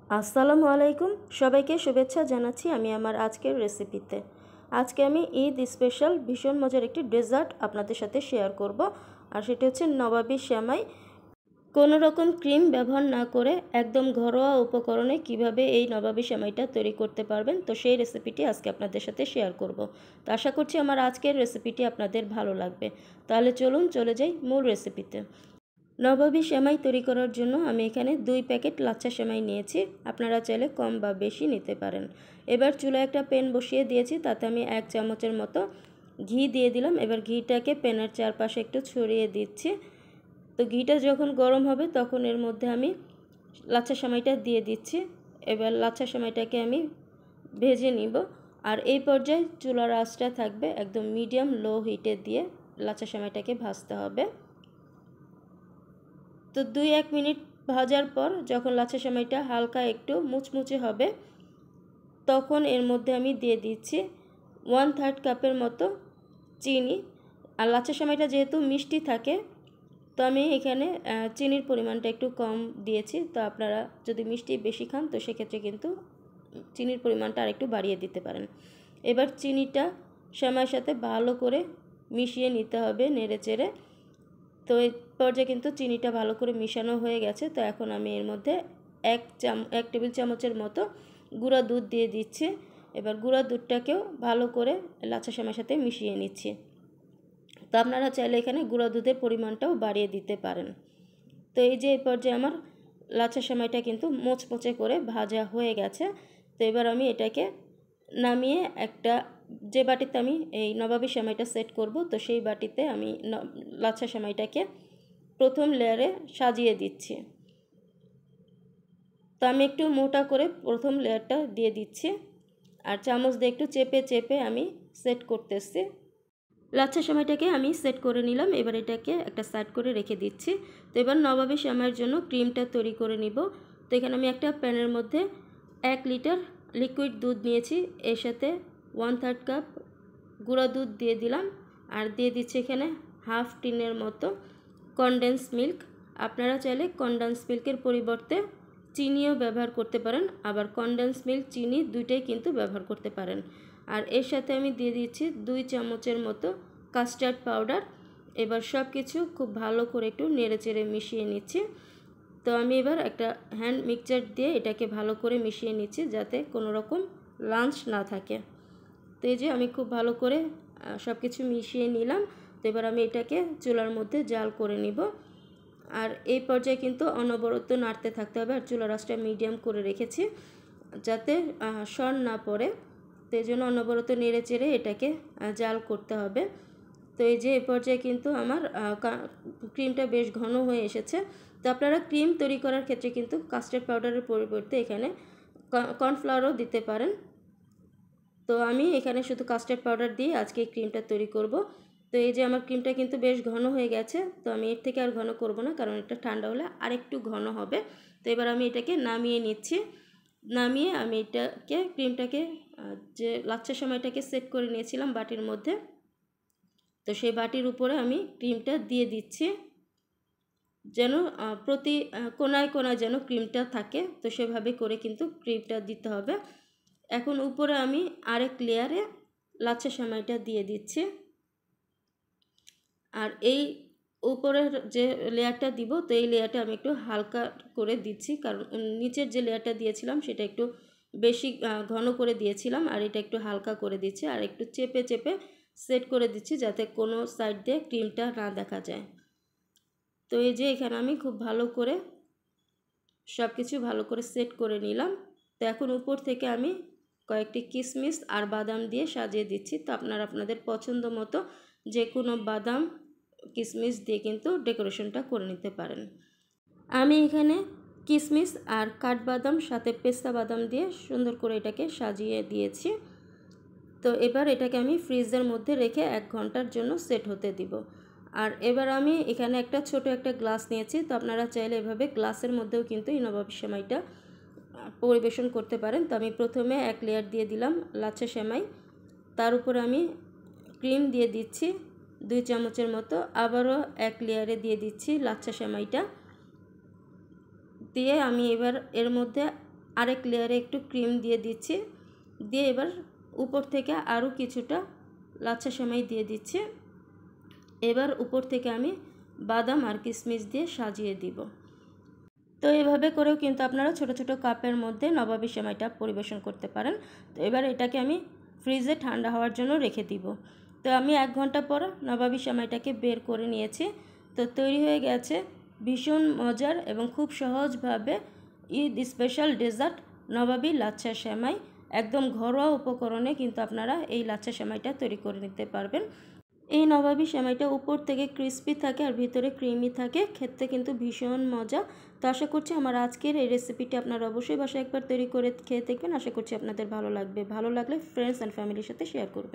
আসসালামু আলাইকুম, সবাইকে শুভেচ্ছা জানাচ্ছি আমি আমার আজকের রেসিপিতে। আজকে আমি ঈদ স্পেশাল ভীষণ মজার একটি ডেজার্ট আপনাদের সাথে শেয়ার করব। আর সেটা হচ্ছে নবাবী সেমাই। কোনো রকম ক্রিম ব্যবহার না করে একদম ঘরোয়া উপকরণে কিভাবে এই নবাবী সেমাইটা তৈরি করতে পারবেন, তো সেই রেসিপিটি আজকে আপনাদের সাথে শেয়ার করব। তো আশা করছি আমার আজকের রেসিপিটি আপনাদের ভালো লাগবে। তাহলে চলুন চলে যাই মূল রেসিপিতে। নবাবী সেমাই তৈরি করার জন্য আমি এখানে 2 প্যাকেট লাচ্ছা সেমাই নিয়েছি। আপনারা চাইলে কম বা বেশি নিতে পারেন। এবার চুলায় একটা প্যান বসিয়ে দিয়েছি, তাতে আমি 1 চামচের মতো ঘি দিয়ে দিলাম। এবার ঘিটাকে প্যানের চারপাশে একটু ছড়িয়ে দিচ্ছি। তো ঘিটা যখন গরম হবে তখন এর মধ্যে আমি লাচ্ছা সেমাইটা দিয়ে দিচ্ছি। এবার লাচ্ছা সেমাইটাকে আমি ভেজে নিব। আর এই পর্যায়ে চুলার আঁচটা থাকবে একদম মিডিয়াম লো হিটে দিয়ে লাচ্ছা সেমাইটাকে ভাজতে হবে। তো 2-1 মিনিট ভাজার পর যখন লাচ্ছা সেমাইটা হালকা একটু মুচমুচে হবে, তখন এর মধ্যে আমি দিয়ে দিচ্ছি 1/3 কাপের মতো চিনি। আর লাচ্ছা সেমাইটা যেহেতু মিষ্টি থাকে, তো আমি এখানে চিনির পরিমাণটা একটু কম দিয়েছি। তো আপনারা যদি মিষ্টি বেশি খান তো সেক্ষেত্রে কিন্তু চিনির পরিমাণটা আর একটু বাড়িয়ে দিতে পারেন। এবার চিনিটা সেমাইয়ের সাথে ভালো করে মিশিয়ে নিতে হবে নেড়েচেড়ে। তো এই পর্যায়ে কিন্তু চিনিটা ভালো করে মিশানো হয়ে গেছে। তো এখন আমি এর মধ্যে 1 টেবিল চামচের মতো গুঁড়া দুধ দিয়ে দিচ্ছি। এবার গুঁড়া দুধটাকেও ভালো করে লাচ্ছা সেমাইয়ের সাথে মিশিয়ে নিচ্ছি। তো আপনারা চাইলে এখানে গুঁড়া দুধের পরিমাণটাও বাড়িয়ে দিতে পারেন। তো এই যে এই পর্যায়ে আমার লাচ্ছা সেমাইটা কিন্তু মোচমোচে করে ভাজা হয়ে গেছে। তো এবার আমি এটাকে নামিয়ে একটা যে বাটিতে আমি এই নবাবী সেমাইটা সেট করব, তো সেই বাটিতে আমি লাচ্ছা সেমাইটাকে প্রথম লেয়ারে সাজিয়ে দিচ্ছি। তো আমি একটু মোটা করে প্রথম লেয়ারটা দিয়ে দিচ্ছি, আর চামচ দিয়ে একটু চেপে চেপে আমি সেট করতেছি। লাচ্ছা সেমাইটাকে আমি সেট করে নিলাম। এবার এটাকে একটা সাইড করে রেখে দিচ্ছি। তো এবার নবাবী সেমাইয়ের জন্য ক্রিমটা তৈরি করে নিব। তো এখানে আমি একটা প্যানের মধ্যে 1 লিটার লিকুইড দুধ নিয়েছি। এর সাথে 1/3 কাপ গুঁড়া দুধ দিয়ে দিলাম। আর দিয়ে দিচ্ছি এখানে হাফ টিনের মতো কনডেন্স মিল্ক। আপনারা চাইলে কনডেন্স মিল্কের পরিবর্তে চিনিও ব্যবহার করতে পারেন, আবার কনডেন্স মিল্ক চিনি দুইটাই কিন্তু ব্যবহার করতে পারেন। আর এর সাথে আমি দিয়ে দিচ্ছি 2 চামচের মতো কাস্টার্ড পাউডার। এবার সব কিছু খুব ভালো করে একটু নেড়েচেড়ে মিশিয়ে নিচ্ছি। তো আমি এবার একটা হ্যান্ড মিক্সচার দিয়ে এটাকে ভালো করে মিশিয়ে নিচ্ছি, যাতে কোনো রকম লাঞ্চ না থাকে। তো এই যে আমি খুব ভালো করে সব কিছু মিশিয়ে নিলাম। তো এবার আমি এটাকে চুলার মধ্যে জাল করে নিব। আর এই পর্যায়ে কিন্তু অনবরত নাড়তে থাকতে হবে। আর চুলার আঁচটা মিডিয়াম করে রেখেছি যাতে শন না পড়ে। তো এই জন্য অনবরত নেড়ে চেড়ে এটাকে জাল করতে হবে। তো এই যে এই পর্যায়ে কিন্তু আমার ক্রিমটা বেশ ঘন হয়ে এসেছে। তো আপনারা ক্রিম তৈরি করার ক্ষেত্রে কিন্তু কাস্টার্ড পাউডারের পরিবর্তে এখানে কর্নফ্লাওয়ারও দিতে পারেন। তো আমি এখানে শুধু কাস্টার্ড পাউডার দিয়ে আজকে এই ক্রিমটা তৈরি করব। তো এই যে আমার ক্রিমটা কিন্তু বেশ ঘন হয়ে গেছে। তো আমি এর থেকে আর ঘন করব না, কারণ এটা ঠান্ডা হলে আরেকটু ঘন হবে। তো এবার আমি এটাকে নামিয়ে নিচ্ছি। নামিয়ে আমি এটাকে ক্রিমটাকে যে লাচ্ছা সেমাইটাকে সেট করে নিয়েছিলাম বাটির মধ্যে, তো সেই বাটির উপরে আমি ক্রিমটা দিয়ে দিচ্ছি, যেন প্রতি কোনায় কোনায় যেন ক্রিমটা থাকে। তো সেভাবে করে কিন্তু ক্রিমটা দিতে হবে। এখন উপরে আমি আরেক লেয়ারে লাচ্ছা সেমাইটা দিয়ে দিচ্ছি। আর এই উপরের যে লেয়ারটা দিব, তো এই লেয়ারটা আমি একটু হালকা করে দিচ্ছি, কারণ নিচের যে লেয়ারটা দিয়েছিলাম সেটা একটু বেশি ঘন করে দিয়েছিলাম, আর এটা একটু হালকা করে দিচ্ছি। আর একটু চেপে চেপে সেট করে দিচ্ছি, যাতে কোনো সাইড দিয়ে ক্রিমটা না দেখা যায়। তো এই যে এখানে আমি খুব ভালো করে সব কিছু ভালো করে সেট করে নিলাম। তো এখন উপর থেকে আমি কয়েকটি কিশমিশ আর বাদাম দিয়ে সাজিয়ে দিচ্ছি। তো আপনারা আপনাদের পছন্দ মতো যে কোনো বাদাম কিশমিশ দিয়ে কিন্তু ডেকোরেশনটা করে নিতে পারেন। আমি এখানে কিশমিশ আর কাঠবাদাম সাথে পেস্তা বাদাম দিয়ে সুন্দর করে এটাকে সাজিয়ে দিয়েছি। তো এবার এটাকে আমি ফ্রিজের মধ্যে রেখে 1 ঘন্টার জন্য সেট হতে দিব। আর এবার আমি এখানে একটা ছোট একটা গ্লাস নিয়েছি। তো আপনারা চাইলে এভাবে গ্লাসের মধ্যেও কিন্তু এই নবাবী সেমাইটা পরিবেশন করতে পারেন। তো আমি প্রথমে 1 লেয়ার দিয়ে দিলাম লাচ্ছা সেমাই, তার উপর আমি ক্রিম দিয়ে দিচ্ছি 2 চামচের মতো, আবারও 1 লেয়ারে দিয়ে দিচ্ছি লাচ্ছা সেমাইটা দিয়ে আমি এবার এর মধ্যে আরেক লেয়ারে একটু ক্রিম দিয়ে দিচ্ছি, দিয়ে এবার উপর থেকে আরও কিছুটা লাচ্ছা সেমাই দিয়ে দিচ্ছি। এবার উপর থেকে আমি বাদাম আর কিশমিশ দিয়ে সাজিয়ে দিব। তো এভাবে করেও কিন্তু আপনারা ছোট ছোট কাপের মধ্যে নবাবী সেমাইটা পরিবেশন করতে পারেন। তো এবার এটাকে আমি ফ্রিজে ঠান্ডা হওয়ার জন্য রেখে দিব। তো আমি 1 ঘন্টা পর নবাবী সেমাইটাকে বের করে নিয়েছি। তো তৈরি হয়ে গেছে ভীষণ মজার এবং খুব সহজভাবে ঈদ স্পেশাল ডেজার্ট নবাবী লাচ্ছা সেমাই। একদম ঘরোয়া উপকরণে কিন্তু আপনারা এই লাচ্ছা সেমাইটা তৈরি করে নিতে পারবেন। এই নবাবী সেমাইটা উপর থেকে ক্রিস্পি থাকে আর ভিতরে ক্রিমি থাকে, খেতে কিন্তু ভীষণ মজা। তো আশা করছি আমার আজকের এই রেসিপিটি আপনারা অবশ্যই বাসায় একবার তৈরি করে খেয়ে দেখবেন। আশা করছি আপনাদের ভালো লাগবে। ভালো লাগলে ফ্রেন্ডস অ্যান্ড ফ্যামিলির সাথে শেয়ার করবেন।